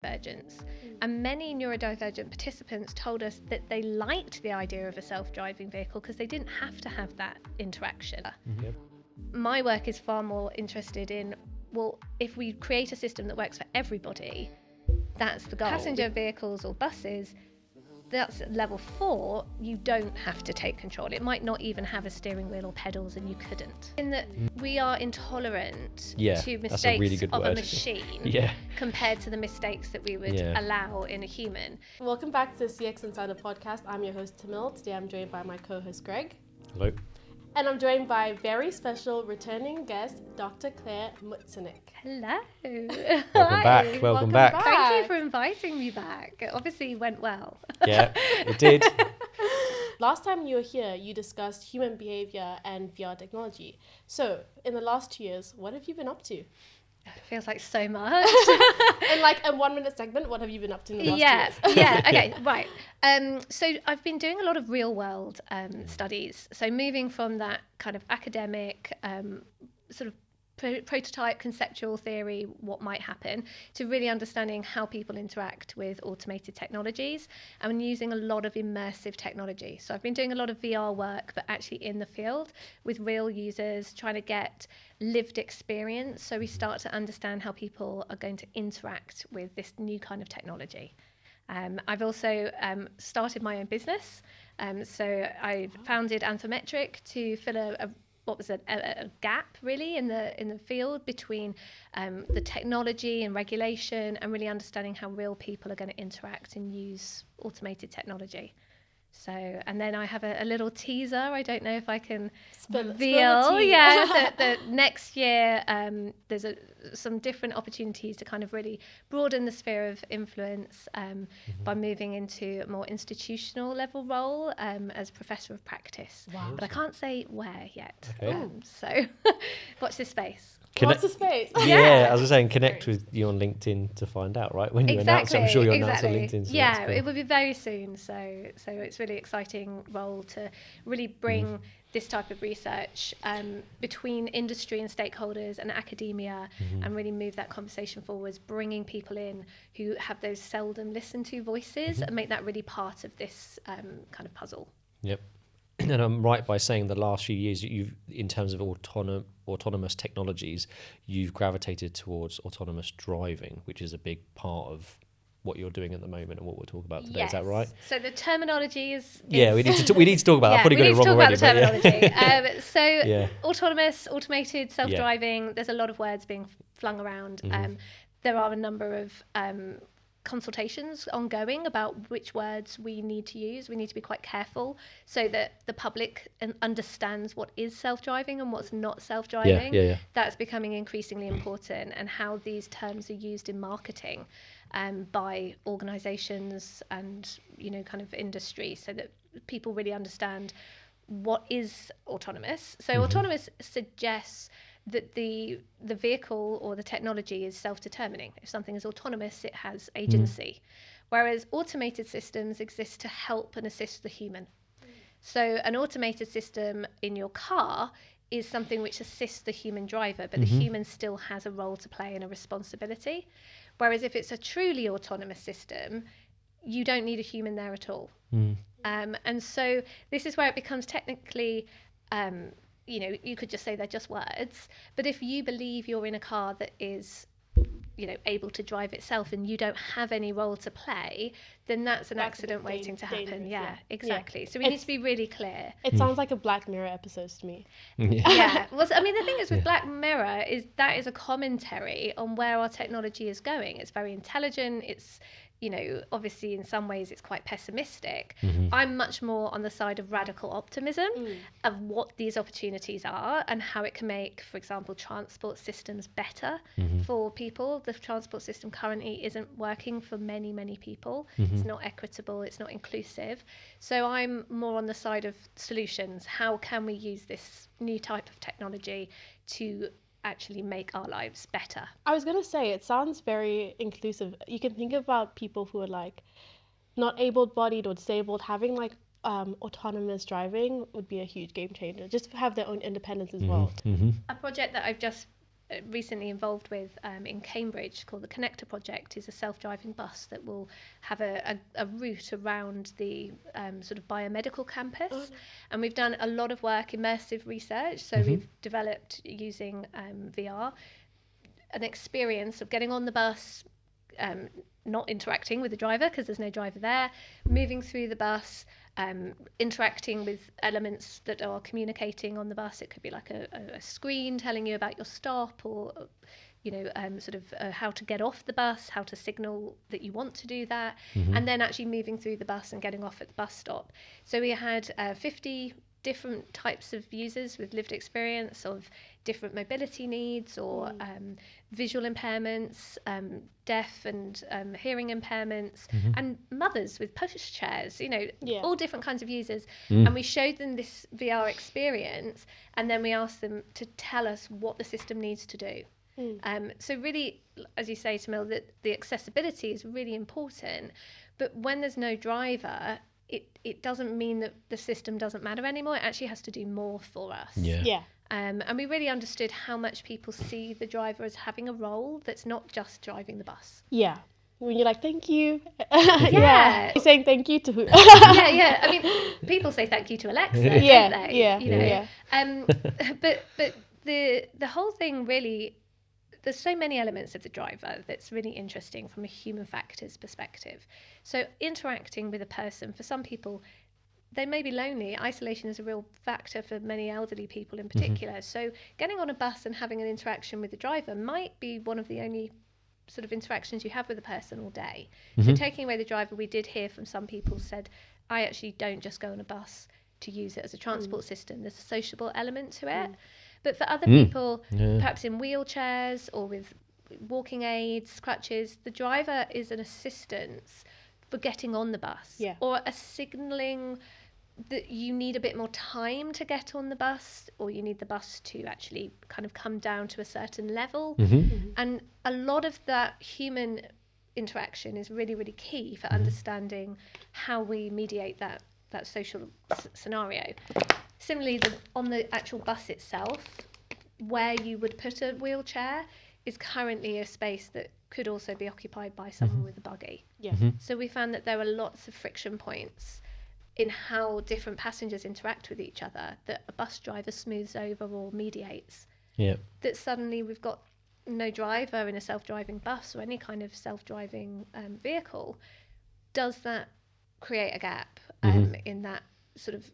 neurodivergence. And many neurodivergent participants told us that they liked the idea of a self-driving vehicle because they didn't have to have that interaction. Yep. My work is far more interested in, well, if we create a system that works for everybody, that's the goal. Passenger vehicles or buses, that's level 4, you don't have to take control. It might not even have a steering wheel or pedals, and you couldn't. In that we are intolerant to mistakes of a machine compared to the mistakes that we would allow in a human. Welcome back to the CX Insider podcast. I'm your host Tamil. Today I'm joined by my co-host Greg. Hello. And I'm joined by very special returning guest, Dr. Clare Mutzenich. Hello. Welcome back. Thank you for inviting me back. It obviously went well. Yeah, it did. Last time you were here, you discussed human behaviour and VR technology. So, in the last 2 years, what have you been up to? It feels like so much. In like a 1 minute segment, what have you been up to in the last 2 years? Okay, right. So I've been doing a lot of real world studies. So moving from that kind of academic sort of prototype conceptual theory, what might happen, to really understanding how people interact with automated technologies and using a lot of immersive technology. So I've been doing a lot of VR work, but actually in the field with real users, trying to get lived experience. So we start to understand how people are going to interact with this new kind of technology. I've also started my own business. So I founded Anthrometric to fill a gap really in the field between the technology and regulation and really understanding how real people are going to interact and use automated technology. So, and then I have a little teaser. I don't know if I can reveal. That next year there's some different opportunities to kind of really broaden the sphere of influence by moving into a more institutional level role as professor of practice. Wow. But I can't say where yet. Okay. So watch this space. What's the space? Yeah, as I was saying, connect with you on LinkedIn to find out, right? When you announce it, I'm sure you'll announce on LinkedIn. So yeah, cool. It will be very soon. So it's really exciting role to really bring this type of research between industry and stakeholders and academia and really move that conversation forwards, bringing people in who have those seldom listened to voices and make that really part of this kind of puzzle. Yep. And I'm right by saying the last few years, you've, in terms of autonomous technologies, you've gravitated towards autonomous driving, which is a big part of what you're doing at the moment and what we'll talk about today. Yes. Is that right? So the terminology is we need to talk about. I've probably got it wrong already. Autonomous, automated, self-driving. There's a lot of words being flung around. There are a number of consultations ongoing about which words we need to use. We need to be quite careful so that the public understands what is self-driving and what's not self-driving. That's becoming increasingly important, and how these terms are used in marketing by organizations and kind of industry, so that people really understand what is autonomous. So autonomous suggests that the vehicle or the technology is self-determining. If something is autonomous, it has agency. Whereas automated systems exist to help and assist the human. So an automated system in your car is something which assists the human driver, but the human still has a role to play and a responsibility. Whereas if it's a truly autonomous system, you don't need a human there at all. And so this is where it becomes technically you could just say they're just words, but if you believe you're in a car that is, able to drive itself and you don't have any role to play, then that's an accident waiting to happen. Yeah, exactly. So we need to be really clear. It sounds like a Black Mirror episode to me. Yeah. Well, I mean, the thing is with Black Mirror is that is a commentary on where our technology is going. It's very intelligent. It's obviously in some ways it's quite pessimistic. I'm much more on the side of radical optimism of what these opportunities are and how it can make, for example, transport systems better for people. The transport system currently isn't working for many, many people. It's not equitable, it's not inclusive. So I'm more on the side of solutions. How can we use this new type of technology to actually make our lives better? I was going to say, it sounds very inclusive. You can think about people who are like not able-bodied or disabled. Having like autonomous driving would be a huge game changer, just to have their own independence as well. A project that I've just recently involved with in Cambridge, called the Connector Project, is a self-driving bus that will have a route around the sort of biomedical campus. And we've done a lot of work, immersive research. So we've developed, using VR, an experience of getting on the bus, not interacting with the driver because there's no driver there, moving through the bus, interacting with elements that are communicating on the bus. It could be like a screen telling you about your stop, or how to get off the bus, how to signal that you want to do that, and then actually moving through the bus and getting off at the bus stop. So we had 50 different types of users with lived experience of different mobility needs, or visual impairments, deaf and hearing impairments, and mothers with pushchairs, all different kinds of users. And we showed them this VR experience, and then we asked them to tell us what the system needs to do. So really, as you say, Tamil, that the accessibility is really important, but when there's no driver, it doesn't mean that the system doesn't matter anymore. It actually has to do more for us. And we really understood how much people see the driver as having a role that's not just driving the bus. When you're like, thank you. Yeah. You're saying thank you to who? I mean, people say thank you to Alexa, don't they? But the whole thing really, there's so many elements of the driver that's really interesting from a human factors perspective. So interacting with a person, for some people, they may be lonely. Isolation is a real factor for many elderly people in particular. So getting on a bus and having an interaction with the driver might be one of the only sort of interactions you have with a person all day. So taking away the driver, we did hear from some people said, I actually don't just go on a bus to use it as a transport system. There's a sociable element to it. But for other people, perhaps in wheelchairs or with walking aids, crutches, the driver is an assistance for getting on the bus, or a signalling that you need a bit more time to get on the bus, or you need the bus to actually kind of come down to a certain level. And a lot of that human interaction is really, really key for understanding how we mediate that social scenario. Similarly, on the actual bus itself, where you would put a wheelchair is currently a space that could also be occupied by someone with a buggy. So we found that there are lots of friction points in how different passengers interact with each other that a bus driver smooths over or mediates. That suddenly we've got no driver in a self-driving bus or any kind of self-driving vehicle. Does that create a gap in that sort of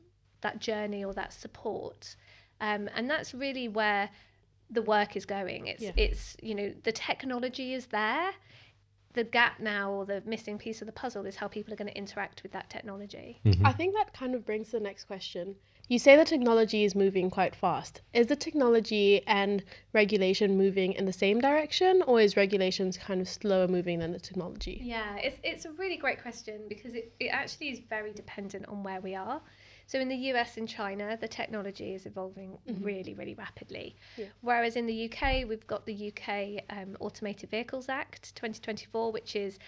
that journey or that support? And that's really where the work is going. It's the technology is there. The gap now, or the missing piece of the puzzle, is how people are going to interact with that technology. I think that kind of brings the next question. You say the technology is moving quite fast. Is the technology and regulation moving in the same direction, or is regulations kind of slower moving than the technology? Yeah, it's a really great question, because it actually is very dependent on where we are. So in the US and China, the technology is evolving really, really rapidly. Whereas in the UK, we've got the UK Automated Vehicles Act 2024, which is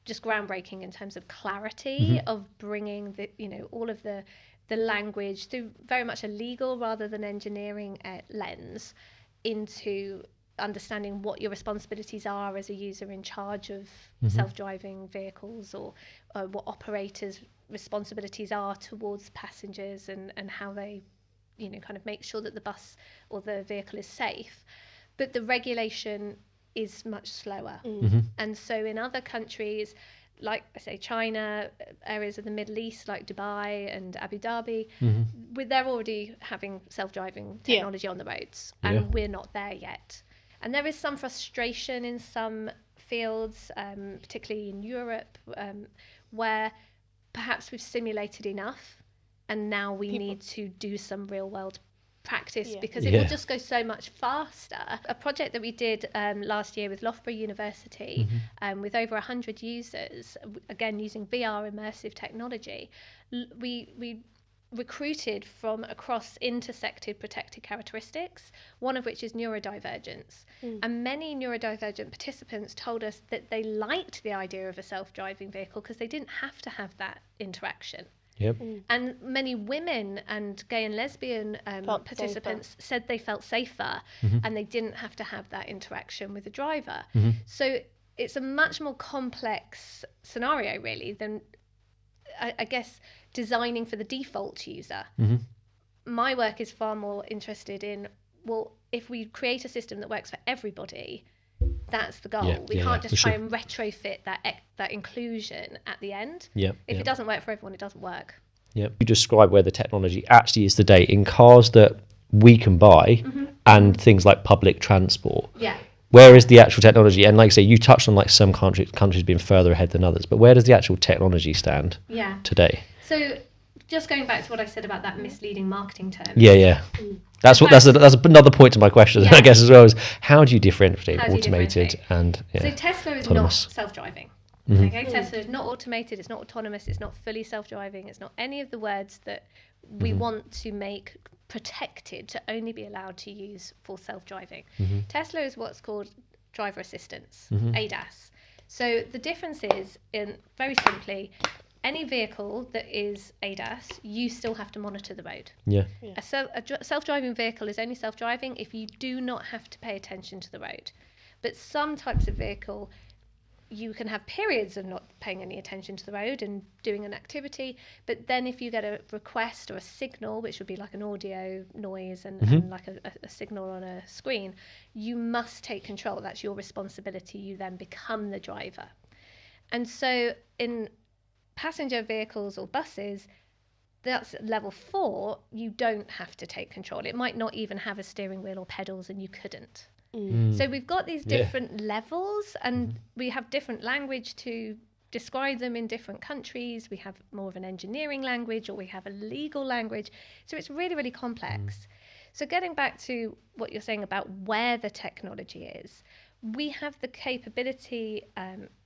just groundbreaking in terms of clarity of bringing all of the language through very much a legal rather than engineering lens into understanding what your responsibilities are as a user in charge of self-driving vehicles, or what operators' responsibilities are towards passengers, and how they kind of make sure that the bus or the vehicle is safe. But the regulation is much slower. And so in other countries, like I say, China, areas of the Middle East like Dubai and Abu Dhabi, they're already having self-driving technology on the roads, and we're not there yet. And there is some frustration in some fields, particularly in Europe, where perhaps we've simulated enough, and now we need to do some real-world practice, because it will just go so much faster. A project that we did last year with Loughborough University, with over 100 users, again using VR immersive technology, we recruited from across intersected protected characteristics, one of which is neurodivergence. And many neurodivergent participants told us that they liked the idea of a self-driving vehicle because they didn't have to have that interaction. Yep. And many women and gay and lesbian participants said they felt safer and they didn't have to have that interaction with the driver. So it's a much more complex scenario, really, than, I guess, designing for the default user. My work is far more interested in, well, if we create a system that works for everybody, that's the goal. We can't just try and retrofit that inclusion at the end. If it doesn't work for everyone, it doesn't work. You describe where the technology actually is today in cars that we can buy and things like public transport. Where is the actual technology? And like I say, you touched on like some countries being further ahead than others, but where does the actual technology stand today? So just going back to what I said about that misleading marketing term. That's another point to my question, I guess, as well, is how do you differentiate automated and so Tesla is autonomous? Not self-driving. Okay, Tesla is not automated, it's not autonomous, it's not fully self-driving, it's not any of the words that we want to make protected to only be allowed to use for self-driving. Tesla is what's called driver assistance, ADAS. So the difference is, in very simply, any vehicle that is ADAS, you still have to monitor the road. A self-driving vehicle is only self-driving if you do not have to pay attention to the road. But some types of vehicle, you can have periods of not paying any attention to the road and doing an activity, but then if you get a request or a signal, which would be like an audio noise and like a signal on a screen, you must take control. That's your responsibility. You then become the driver. And so in passenger vehicles or buses, that's level 4, you don't have to take control. It might not even have a steering wheel or pedals and you couldn't. So we've got these different levels, and we have different language to describe them in different countries. We have more of an engineering language, or we have a legal language. So it's really, really complex. So getting back to what you're saying about where the technology is, we have the capability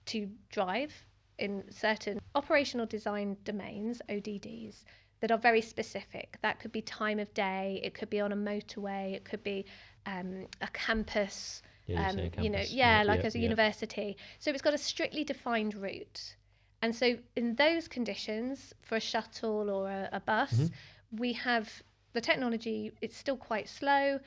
to drive in certain operational design domains, ODDs, that are very specific. That could be time of day, it could be on a motorway, it could be a campus, as a university. So it's got a strictly defined route. And so in those conditions, for a shuttle or a bus, we have the technology, it's still quite slow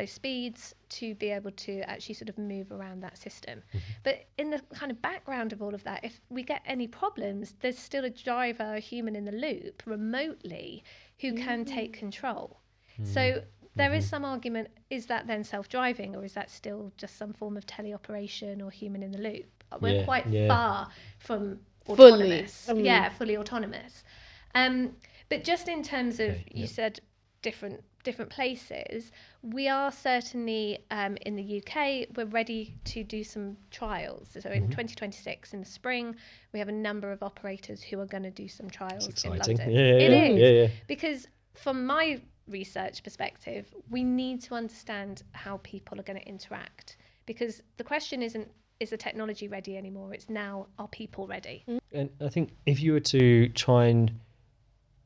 speeds to be able to actually sort of move around that system. But in the kind of background of all of that, if we get any problems, there's still a driver, a human in the loop remotely who can take control. So there is some argument, is that then self-driving, or is that still just some form of teleoperation or human in the loop? We're quite far from autonomous. Fully autonomous. But just in terms of, you said different places, we are certainly in the UK, we're ready to do some trials. So in 2026, in the spring, we have a number of operators who are going to do some trials in London. It is. Because from my research perspective, we need to understand how people are going to interact. Because the question isn't, is the technology ready anymore? It's now, are people ready? And I think if you were to try and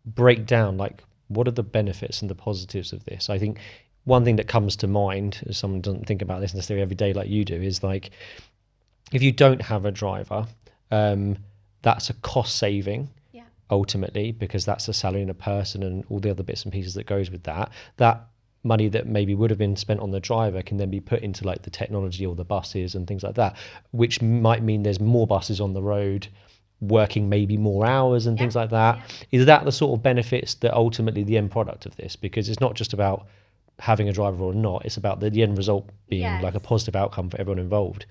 break down, like, what are the benefits and the positives of this? I think one thing that comes to mind, as someone doesn't think about this necessarily every day like you do, is like, if you don't have a driver, that's a cost saving ultimately, because that's a salary and a person and all the other bits and pieces that goes with that. That money that maybe would have been spent on the driver can then be put into like the technology or the buses and things like that, which might mean there's more buses on the road working maybe more hours and things like that. Is that the sort of benefits that ultimately the end product of this? Because it's not just about having a driver or not, it's about the end result being like a positive outcome for everyone involved.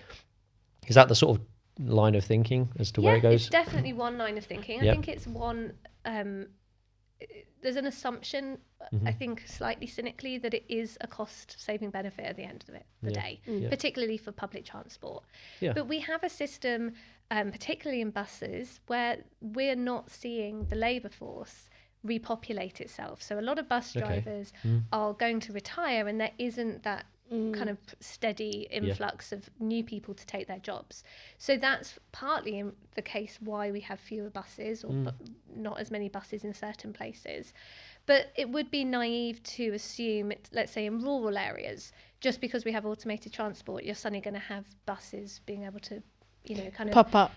Is that the sort of line of thinking as to where it goes? It's definitely one line of thinking. I think it's one, there's an assumption, I think slightly cynically, that it is a cost saving benefit at the end of the day, particularly for public transport. But we have a system, particularly in buses, where we're not seeing the labour force repopulate itself. So a lot of bus drivers are going to retire, and there isn't that kind of steady influx of new people to take their jobs. So that's partly in the case why we have fewer buses, or not as many buses in certain places. But it would be naive to assume, let's say in rural areas, just because we have automated transport, you're suddenly going to have buses being able to kind of pop up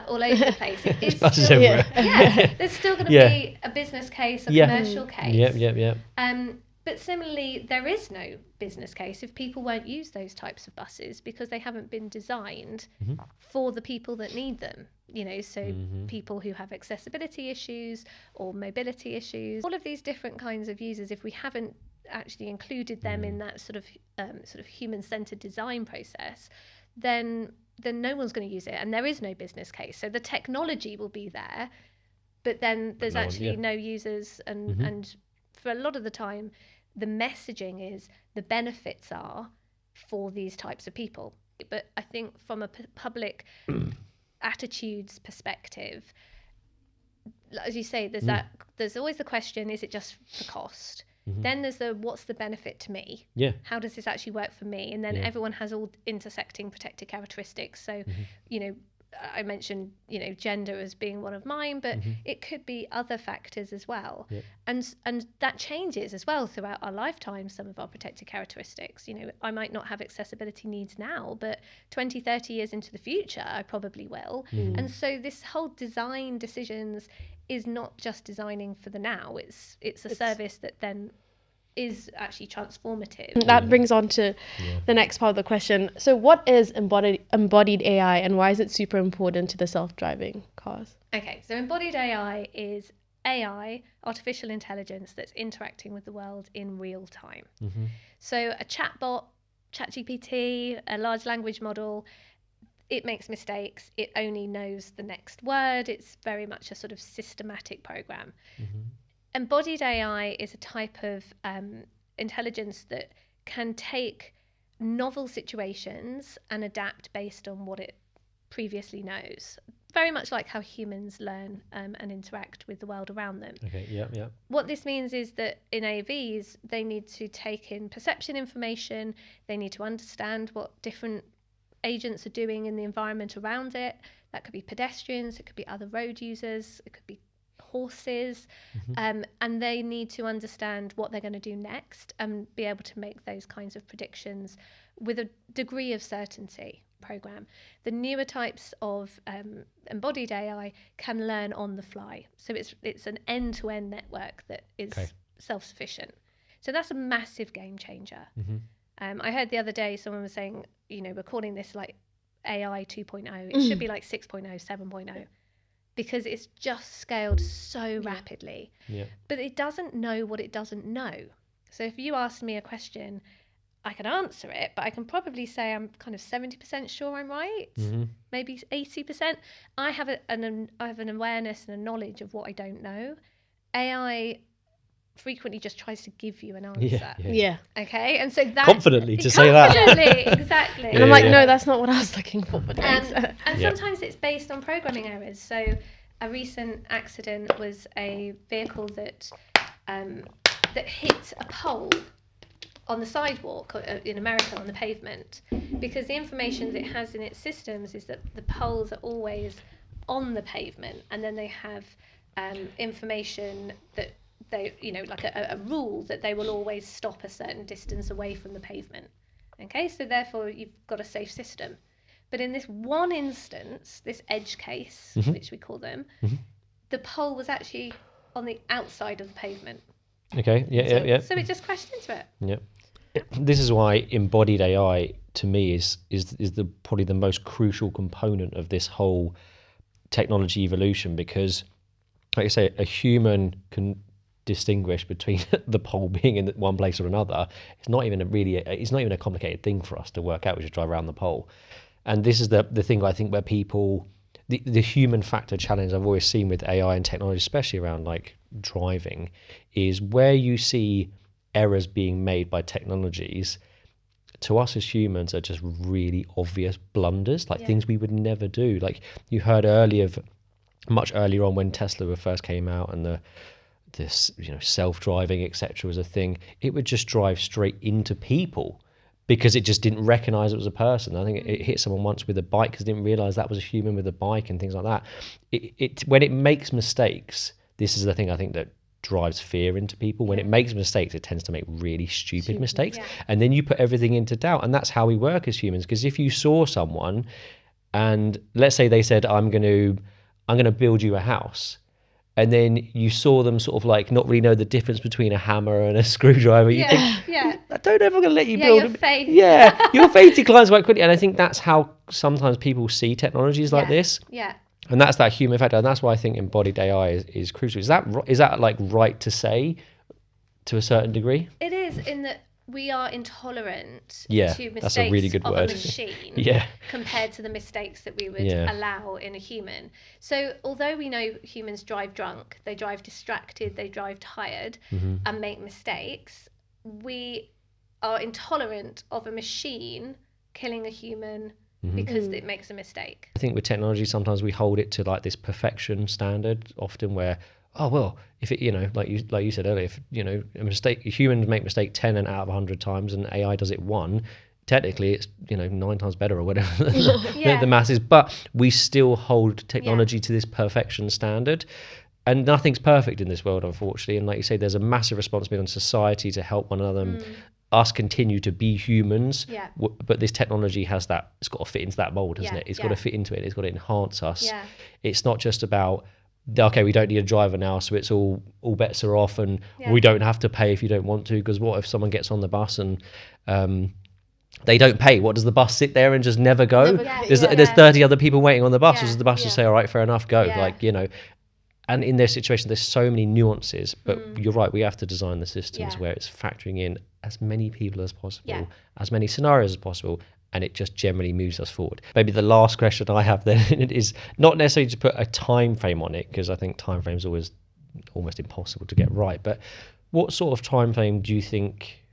all over the place. It's buses still, everywhere. there's still going to Yeah. be a business case, a commercial case. Yeah. But similarly, there is no business case if people won't use those types of buses because they haven't been designed for the people that need them. So people who have accessibility issues or mobility issues, all of these different kinds of users, if we haven't actually included them in that sort of human-centered design process, then no one's going to use it, and there is no business case. So the technology will be there, but then there's no users, and for a lot of the time, the messaging is the benefits are for these types of people. But I think from a public attitudes perspective, as you say, there's always the question: is it just for cost? Then there's what's the benefit to me? Yeah. How does this actually work for me? And then everyone has all intersecting protected characteristics. So, I mentioned, gender as being one of mine, but it could be other factors as well. Yep. And that changes as well throughout our lifetime, some of our protected characteristics. I might not have accessibility needs now, but 20, 30 years into the future, I probably will. And so this whole design decisions is not just designing for the now, it's a service that then is actually transformative. That brings on to the next part of the question. So what is embodied AI, and why is it super important to the self-driving cars? Okay, so embodied AI is AI, artificial intelligence, that's interacting with the world in real time. So a chatbot, ChatGPT, a large language model, it makes mistakes. It only knows the next word. It's very much a sort of systematic program. Embodied AI is a type of intelligence that can take novel situations and adapt based on what it previously knows. Very much like how humans learn and interact with the world around them. Okay, yeah. What this means is that in AVs, they need to take in perception information. They need to understand what different agents are doing in the environment around it. That could be pedestrians, it could be other road users, it could be horses, and they need to understand what they're going to do next and be able to make those kinds of predictions with a degree of certainty. Program. The newer types of embodied AI can learn on the fly, so it's an end-to-end network that is self-sufficient. So that's a massive game changer. I heard the other day someone was saying, we're calling this like AI 2.0. It should be like 6.0, 7.0. Because it's just scaled so rapidly. But it doesn't know what it doesn't know. So if you ask me a question, I can answer it, but I can probably say I'm kind of 70% sure I'm right, maybe 80%. I have an awareness and a knowledge of what I don't know. AI frequently just tries to give you an answer. Okay, and so that confidently to say that. Exactly. And I'm like, no, that's not what I was looking for. But and sometimes it's based on programming errors. So a recent accident was a vehicle that hit a pole on the sidewalk in America on the pavement, because the information that it has in its systems is that the poles are always on the pavement, and then they have information that they, like a rule that they will always stop a certain distance away from the pavement. Okay, so therefore you've got a safe system. But in this one instance, this edge case, which we call them, the pole was actually on the outside of the pavement. Okay, yeah. So it just crashed into it. Yeah. This is why embodied AI to me is probably the most crucial component of this whole technology evolution, because, like I say, a human can distinguish between the pole being in one place or another. It's not even a complicated thing for us to work out. We just drive around the pole. And this is the thing, I think, where people, the human factor challenge I've always seen with AI and technology, especially around like driving, is where you see errors being made by technologies, to us as humans are just really obvious blunders, like things we would never do. Like you heard much earlier on when Tesla first came out, and this self-driving etc. was a thing, it would just drive straight into people because it just didn't recognize it was a person. I think it hit someone once with a bike because it didn't realize that was a human with a bike and things like that. It when it makes mistakes, this is the thing I think that drives fear into people. When it makes mistakes, it tends to make really stupid mistakes, and then you put everything into doubt. And that's how we work as humans, because if you saw someone and let's say they said, I'm going to build you a house. And then you saw them sort of like not really know the difference between a hammer and a screwdriver. You think, I don't know if I'm going to let you build your faith. Your faith declines quite quickly. And I think that's how sometimes people see technologies like this. Yeah. And that's that human factor. And that's why I think embodied AI is crucial. Is that like right to say to a certain degree? It is, in that we are intolerant to mistakes that's a really good of word. a machine compared to the mistakes that we would allow in a human. So although we know humans drive drunk, they drive distracted, they drive tired and make mistakes, we are intolerant of a machine killing a human because it makes a mistake. I think with technology, sometimes we hold it to like this perfection standard, often where, oh well, if it, like you said earlier, if humans make mistake 10 out of 100 times and AI does it 1, technically it's 9 times better or whatever the math is. But we still hold technology to this perfection standard, and nothing's perfect in this world, unfortunately. And like you say, there's a massive responsibility on society to help one another. And us continue to be humans, but this technology has that, it's got to fit into that mold, hasn't it? It's got to fit into it, it's got to enhance us. It's not just about, okay, we don't need a driver now, so it's all bets are off, and we don't have to pay if you don't want to, because what if someone gets on the bus and they don't pay? What, does the bus sit there and just never go? There's 30 other people waiting on the bus. Does the bus just say, all right, fair enough, go? And in their situation, there's so many nuances, but you're right, we have to design the systems where it's factoring in as many people as possible, as many scenarios as possible, and it just generally moves us forward. Maybe the last question I have then is not necessarily to put a time frame on it, because I think time frames are always almost impossible to get right, but what sort of time frame do you think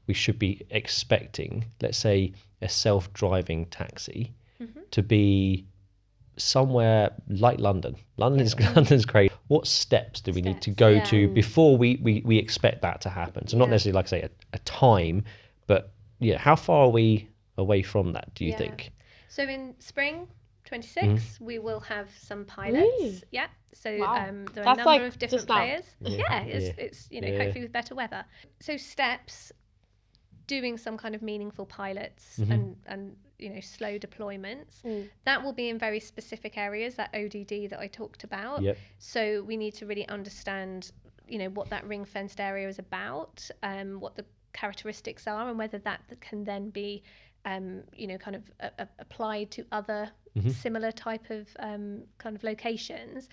we should be expecting, let's say a self-driving taxi, to be somewhere like London? London's great. What steps do we need to go to before we expect that to happen? So not necessarily, like I say, a time, but how far are we away from that, do you think? So in spring 26 we will have some pilots. So there are a number of different players. It's hopefully with better weather. So steps, doing some kind of meaningful pilots and slow deployments. That will be in very specific areas, that ODD that I talked about. So we need to really understand what that ring fenced area is about, what the characteristics are, and whether that can then be applied to other similar type of kind of locations.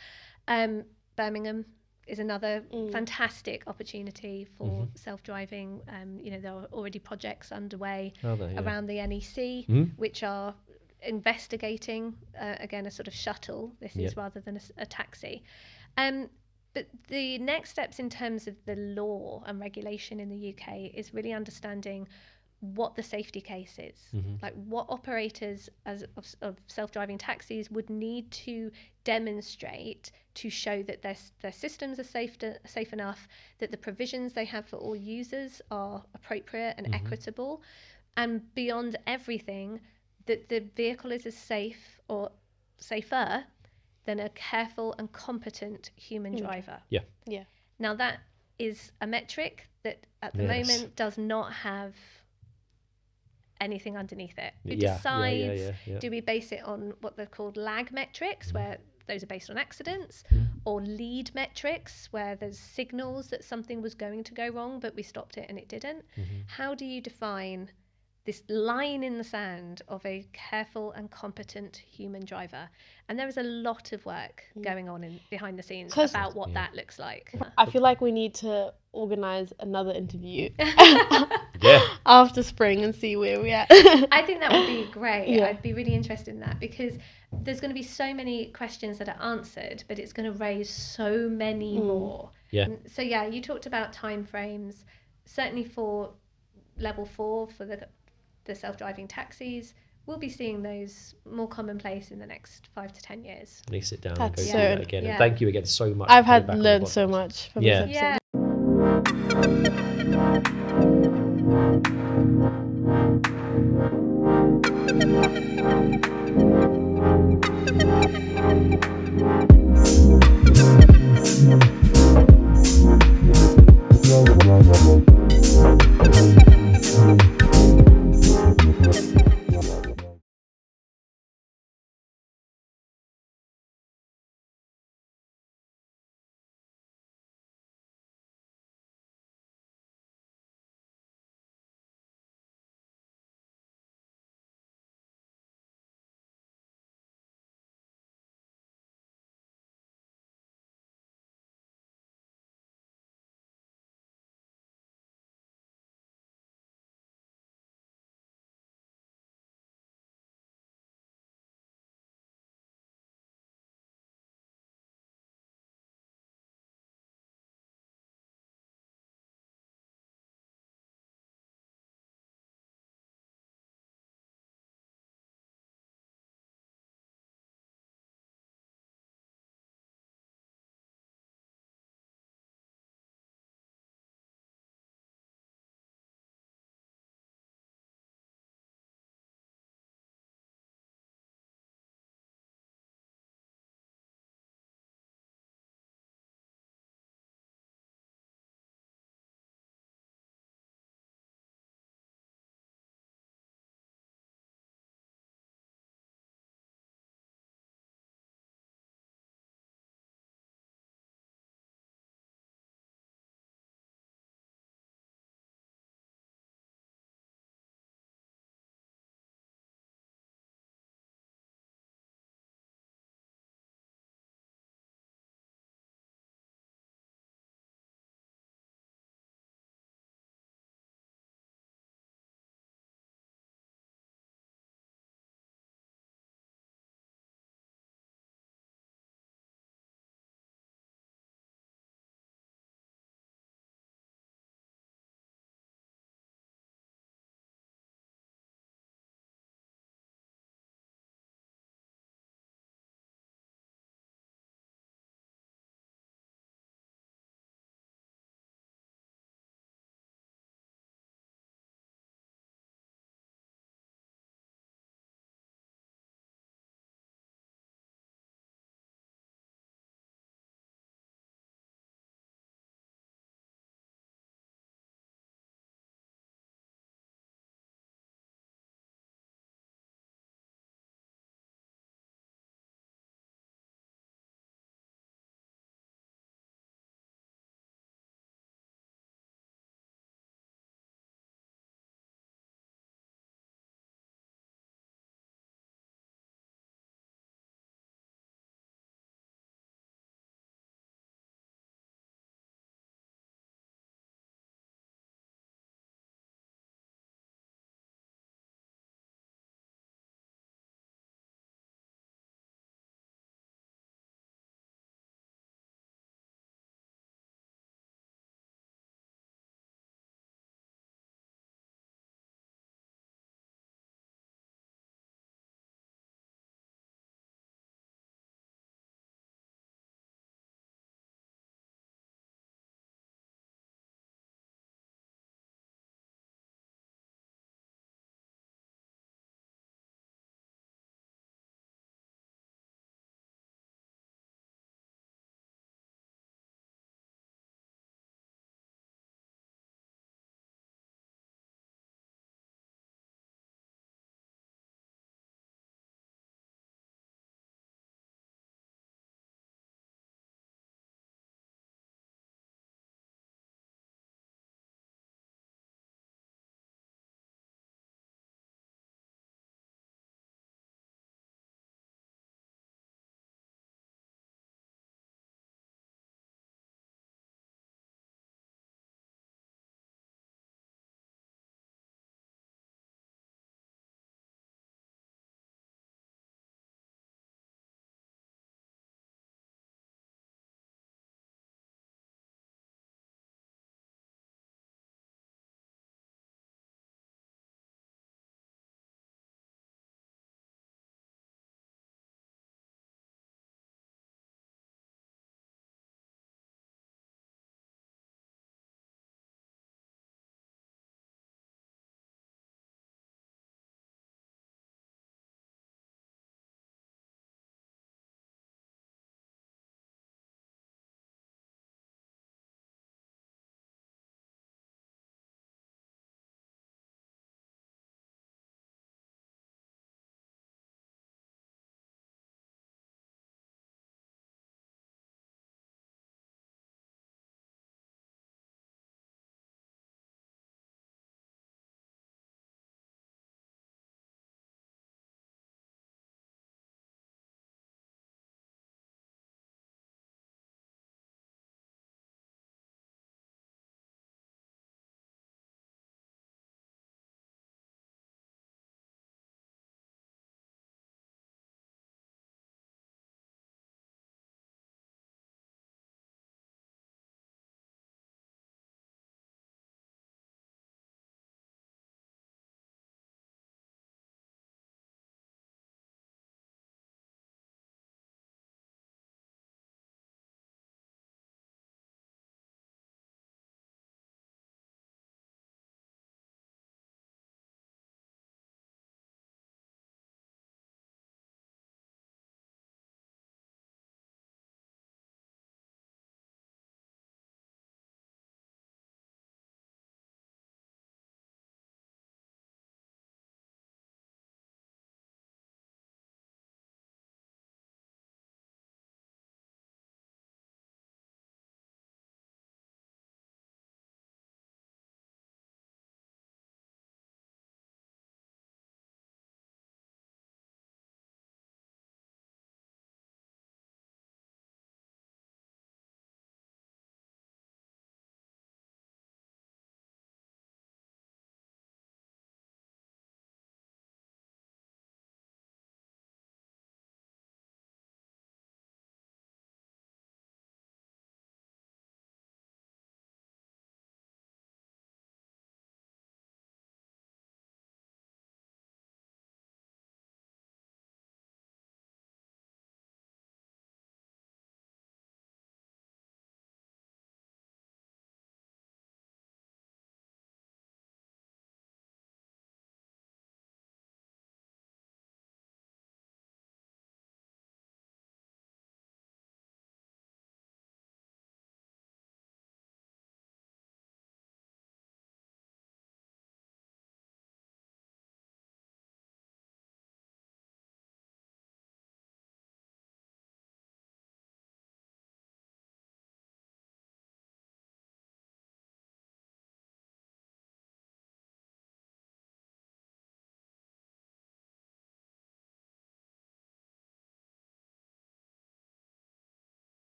Birmingham is another fantastic opportunity for self-driving. There are already projects underway around the NEC, which are investigating, again, a sort of shuttle. This is rather than a taxi. But the next steps in terms of the law and regulation in the UK is really understanding what the safety case is, like what operators of self-driving taxis would need to demonstrate to show that their systems are safe enough, that the provisions they have for all users are appropriate and equitable, and beyond everything, that the vehicle is as safe or safer than a careful and competent human driver. Now that is a metric that at the moment does not have anything underneath it. Who decides, do we base it on what they're called lag metrics, where those are based on accidents, or lead metrics, where there's signals that something was going to go wrong but we stopped it and it didn't? How do you define this line in the sand of a careful and competent human driver? And there is a lot of work going on behind the scenes about what that looks like. I feel like we need to organise another interview after spring and see where we're at. I think that would be great. I'd be really interested in that, because there's going to be so many questions that are answered, but it's going to raise so many more. So you talked about timeframes. Certainly for level 4, for the self-driving taxis, we'll be seeing those more commonplace in the next 5 to 10 years. Let me sit down and go through that again. And thank you again so much. I've learned so much from this episode.